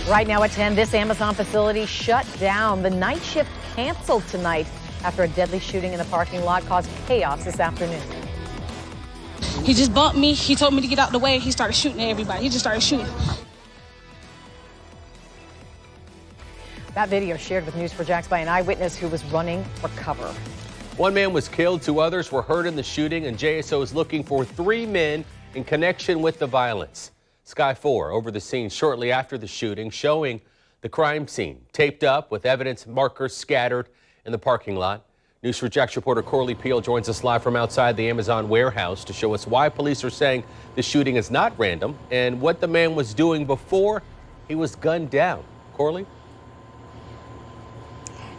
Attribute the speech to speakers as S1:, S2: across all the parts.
S1: Right now at 10, this Amazon facility shut down. The night shift canceled tonight after a deadly shooting in the parking lot caused chaos this afternoon.
S2: He just bumped me. He told me to get out the way. He started shooting at everybody. He just started shooting.
S1: That video shared with News4Jax by an eyewitness who was running for cover.
S3: One man was killed, 2 others were hurt in the shooting, and JSO is looking for 3 men in connection with the violence. Sky 4 over the scene shortly after the shooting, showing the crime scene taped up with evidence markers scattered in the parking lot. News4Jax reporter Corley Peel joins us live from outside the Amazon warehouse to show us why police are saying the shooting is not random and what the man was doing before he was gunned down. Corley?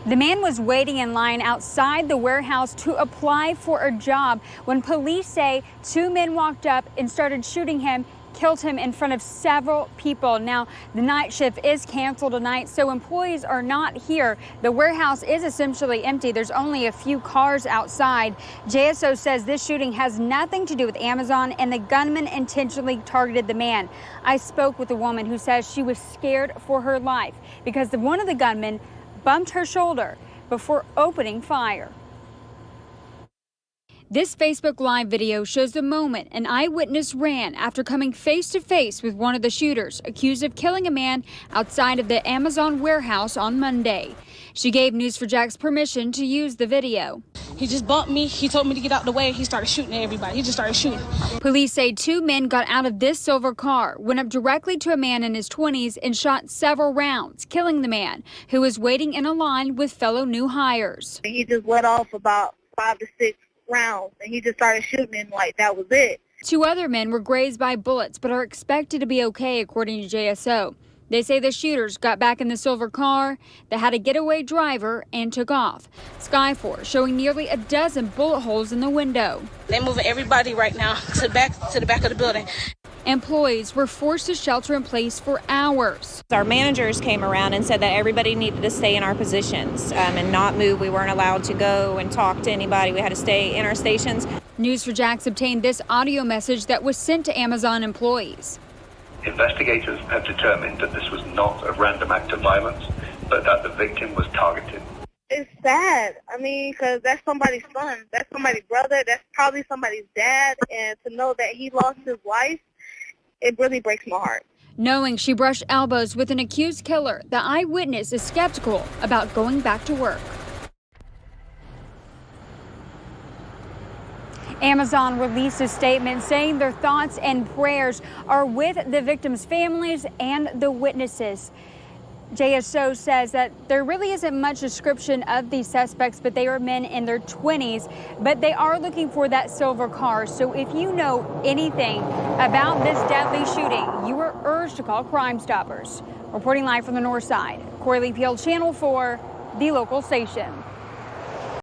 S4: The man was waiting in line outside the warehouse to apply for a job when police say 2 men walked up and started shooting him, killed him in front of several people. Now, the night shift is canceled tonight, so employees are not here. The warehouse is essentially empty. There's only a few cars outside. JSO says this shooting has nothing to do with Amazon and the gunman intentionally targeted the man. I spoke with a woman who says she was scared for her life because one of the gunmen bumped her shoulder before opening fire. This Facebook Live video shows the moment an eyewitness ran after coming face to face with one of the shooters accused of killing a man outside of the Amazon warehouse on Monday. She gave News4Jax permission to use the video.
S2: He just bumped me. He told me to get out the way. He started shooting at everybody. He just started shooting.
S4: Police say 2 men got out of this silver car, went up directly to a man in his 20s and shot several rounds, killing the man, who was waiting in a line with fellow new hires.
S5: He just let off about 5 to 6 rounds, and he just started shooting him like that was it.
S4: 2 other men were grazed by bullets, but are expected to be okay, according to JSO. They say the shooters got back in the silver car, that had a getaway driver, and took off. Sky 4 showing nearly a dozen bullet holes in the window.
S2: They're moving everybody right now to the back of the building.
S4: Employees were forced to shelter in place for hours.
S6: Our managers came around and said that everybody needed to stay in our positions and not move. We weren't allowed to go and talk to anybody. We had to stay in our stations.
S4: News4Jax obtained this audio message that was sent to Amazon employees.
S7: Investigators have determined that this was not a random act of violence, but that the victim was targeted.
S5: It's sad. I mean, because that's somebody's son. That's somebody's brother. That's probably somebody's dad. And to know that he lost his life, it really breaks my heart.
S4: Knowing she brushed elbows with an accused killer, the eyewitness is skeptical about going back to work. Amazon released a statement saying their thoughts and prayers are with the victims' families and the witnesses. JSO says that there really isn't much description of these suspects, but they are men in their 20s, but they are looking for that silver car. So if you know anything about this deadly shooting, you are urged to call Crime Stoppers. Reporting live from the north side, Corley Peel, Channel 4, the local station.